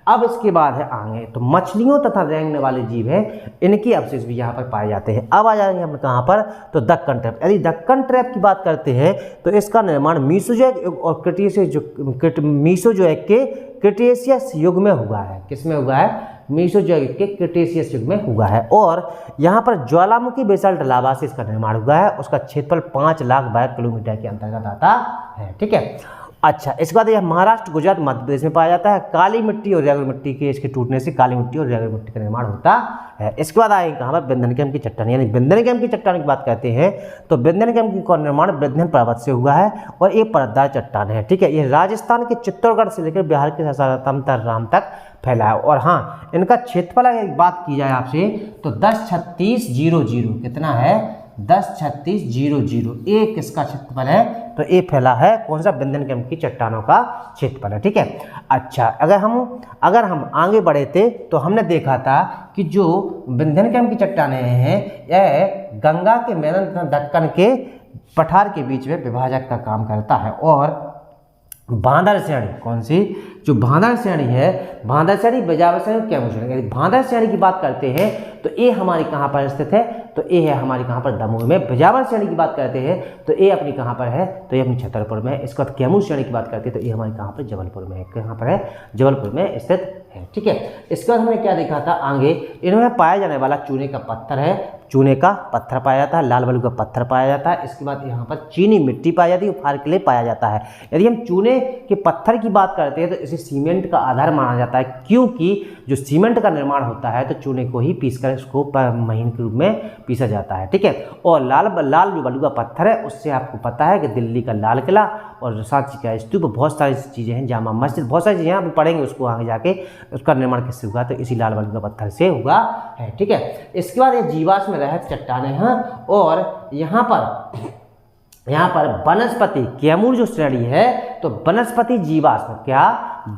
अब इसके बाद है आगे, तो मछलियों तथा रेंगने वाले जीव हैं, इनके अवशेष भी यहाँ पर पाए जाते हैं। अब आ जाएंगे हम कहाँ पर, तो दक्कन ट्रैप। यदि दक्कन ट्रैप की बात करते हैं तो इसका निर्माण मीसोजोइक और मीसोजोइक के क्रिटेशियस युग में हुआ है। किसमें हुआ है, मीसोजोइक के क्रिटेशियस युग में हुआ है। और यहाँ पर ज्वालामुखी बेसाल्ट लावा से इसका निर्माण हुआ है। उसका क्षेत्रफल 5 लाख वर्ग किलोमीटर के अंतर्गत आता है। ठीक है। अच्छा, इसके बाद यह महाराष्ट्र, गुजरात, मध्य प्रदेश में पाया जाता है। काली मिट्टी और रेगुलर मिट्टी के इसके टूटने से काली मिट्टी और रेगुलर मिट्टी का निर्माण होता है। इसके बाद आएंगे कहाँ पर, विंध्यनकैम की चट्टान। यानी विंध्यनकैम की चट्टान की बात करते हैं तो विंध्यनकैम का निर्माण विंध्यन पर्वत से हुआ है और ये परतदार चट्टान है। ठीक है। ये राजस्थान के चित्तौड़गढ़ से लेकर बिहार के सासाराम तक फैला है। और हाँ, इनका क्षेत्रफल अगर बात की जाए आपसे तो 103600 कितना है, 103600 ये किसका क्षेत्रफल है, तो ये फैला है कौन सा, विंध्यनकैम की चट्टानों का क्षेत्रफल है। ठीक है। अच्छा, अगर हम आगे बढ़े थे तो हमने देखा था कि जो विंध्यनकैम की चट्टानें हैं यह गंगा के मैदान तथा दक्कन के पठार के बीच में विभाजक का काम करता है। और भादर श्रेणी, कौन सी, जो भादर श्रेणी है, भादर श्रेणी, बिजावर श्रेणी, कैमूर श्रेणी। यदि भादर श्रेणी की बात करते हैं तो ये हमारी कहाँ पर स्थित है, तो ये है हमारी कहाँ पर, दमोह में। बिजावर श्रेणी की बात करते हैं तो ये अपनी कहाँ पर है, तो ये अपनी छतरपुर में है। इसके बाद कैमूर श्रेणी की बात करते हैं तो ये हमारी कहाँ पर, जबलपुर में है। कहाँ पर है, जबलपुर में स्थित है। ठीक है। इसके बाद हमने क्या देखा था आगे, इनमें पाया जाने वाला चूने का पत्थर है, चूने का पत्थर पाया जाता है, लाल बलू का पत्थर पाया जाता है। इसके बाद यहाँ पर चीनी मिट्टी पाई जाती है, फार के लिए पाया जाता है। यदि हम चूने के पत्थर की बात करते हैं तो इसे सीमेंट का आधार माना जाता है, क्योंकि जो सीमेंट का निर्माण होता है तो चूने को ही पीसकर इसको महीन के रूप में पीसा जाता है। ठीक है। और लाल जो बलू का पत्थर है उससे आपको पता है कि दिल्ली का लाल किला और सांची का स्तूप, बहुत सारी चीज़ें हैं, जामा मस्जिद, बहुत सारी चीज़ें आप पढ़ेंगे उसको आगे जाके। उसका निर्माण किससे हुआ, तो इसी लाल बलू का पत्थर से हुआ है। ठीक है। इसके बाद ये जीवाश्म रहित चट्टानें हैं। और यहाँ पर वनस्पति कैमूर जो श्रेणी है तो वनस्पति जीवाश्म, क्या,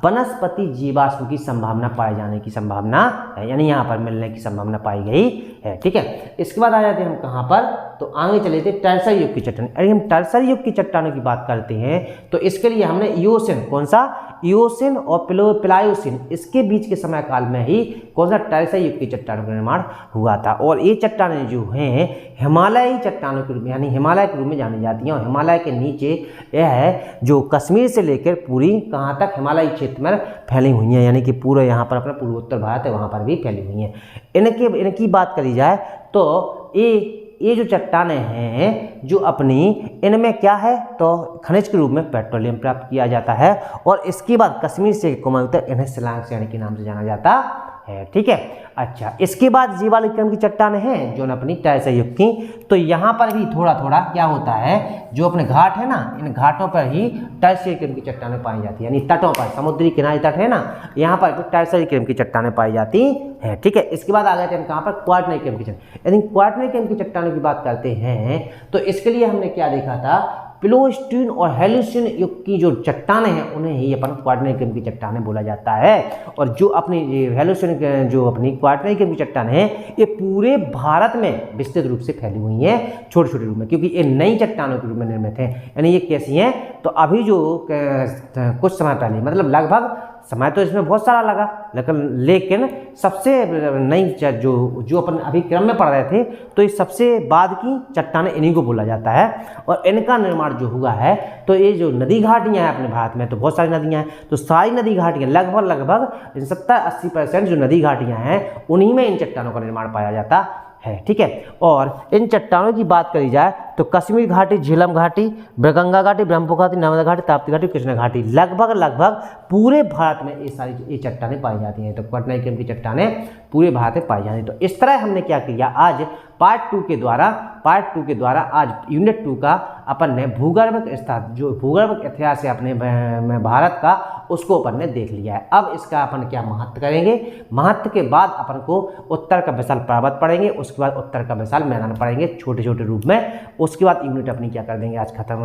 वनस्पति जीवाश्म की संभावना पाए जाने की संभावना है, यानी यहाँ पर मिलने की संभावना पाई गई है। ठीक है। इसके बाद आ जाते हैं हम कहाँ पर, तो आगे चले थे टर्सरी युग की चट्टान। अगर हम टर्सरी युग की चट्टानों की बात करते हैं तो इसके लिए हमने इओसिन, कौन सा, इओसिन और प्लायोसिन, इसके बीच के समय काल में ही कौन सा, टर्सरी युग की चट्टानों का निर्माण हुआ था। और ये चट्टानें जो हैं हिमालयी चट्टानों के रूप में, यानी हिमालय के रूप में जानी जाती हैं। और हिमालय के नीचे यह है जो कश्मीर से लेकर पूरी कहाँ तक, हिमालयी क्षेत्र में फैली हुई हैं, यानी कि पूरे यहाँ पर अपना पूर्वोत्तर भारत है वहाँ पर भी फैली हुई हैं। इनकी बात करी जाए तो ये जो चट्टानें हैं जो अपनी, इनमें क्या है, तो खनिज के रूप में पेट्रोलियम प्राप्त किया जाता है। और इसके बाद कश्मीर से कुमाऊं तक इन्हें शिलांग श्रेणी के नाम से जाना जाता है। ठीक है। अच्छा, इसके बाद जीवालिक्रम की चट्टानें हैं जो अपनी टर्सरी युग की, तो यहाँ पर भी थोड़ा थोड़ा क्या होता है, जो अपने घाट है ना, इन घाटों पर ही टर्सरी क्रम की चट्टानें पाई जाती है, यानी तटों पर, समुद्री किनारे तट है ना, यहाँ पर टर्सरी क्रम की चट्टानें पाई जाती है। ठीक है। इसके बाद आ गए थे हम कहाँ पर, क्वार्टनरी क्रम की चट्टान। यदि क्वार्टनरी क्रम की चट्टानों की बात करते हैं तो इसके लिए हमने क्या देखा था, प्लोस्टीन और हेलुसिन युग की जो चट्टानें हैं उन्हें ही अपन क्वार्टनरी क्रम की चट्टानें बोला जाता है। और जो अपनी हेलुसिन, जो अपनी क्वार्टनरी क्रम की चट्टानें हैं ये पूरे भारत में विस्तृत रूप से फैली हुई हैं, छोटे छोटे रूप में, क्योंकि ये नई चट्टानों के रूप में निर्मित हैं। यानी ये कैसी हैं, तो अभी जो कुछ समय पहले, मतलब लगभग समय तो इसमें बहुत सारा लगा, लेकिन सबसे नई जो अपन अभी क्रम में पढ़ रहे थे तो ये सबसे बाद की चट्टानें इन्हीं को बोला जाता है। और इनका निर्माण जो हुआ है तो ये जो नदी घाटियाँ हैं अपने भारत में, तो बहुत सारी नदियाँ हैं, तो सारी नदी घाटियाँ लगभग 70-80% जो नदी घाटियाँ हैं उन्हीं में इन चट्टानों का निर्माण पाया जाता है। ठीक है। और इन चट्टानों की बात करी जाए तो कश्मीर घाटी, झेलम घाटी, गंगा घाटी, ब्रह्मपुत्र घाटी, नर्मदा घाटी, ताप्ती घाटी, कृष्णा घाटी, लगभग पूरे भारत में ये चट्टानें पाई जाती हैं। तो क्वार्टनरी क्रम की चट्टानें पूरे भारत में पाई जाती हैं। तो इस तरह हमने क्या किया, आज पार्ट 2 के द्वारा पार्ट 2 के द्वारा आज यूनिट 2 का अपन ने भूगर्भक स्थान, जो भूगर्भक इतिहास है अपने में भारत का, उसको अपन ने देख लिया है। अब इसका अपन क्या महत्व करेंगे, महत्व के बाद अपन को उत्तर का विशाल पर्वत पढ़ेंगे, उसके बाद उत्तर का विशाल मैदान पढ़ेंगे छोटे छोटे रूप में। उसके बाद यूनिट अपनी क्या कर देंगे, आज खत्म,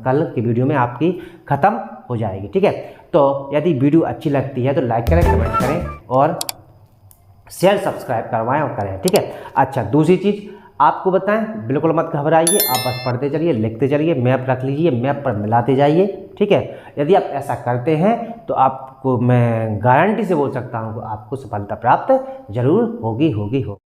कल की वीडियो में आपकी खत्म हो जाएगी। ठीक है, तो यदि वीडियो अच्छी लगती है तो लाइक करें, कमेंट करें और शेयर सब्सक्राइब करवाएं और करें। ठीक है, अच्छा दूसरी चीज़ आपको बताएं, बिल्कुल मत घबराइए, आप बस पढ़ते चलिए, लिखते चलिए, मैप रख लीजिए, मैप पर मिलाते जाइए। ठीक है, यदि आप ऐसा करते हैं तो आपको मैं गारंटी से बोल सकता हूँ कि आपको सफलता प्राप्त जरूर होगी।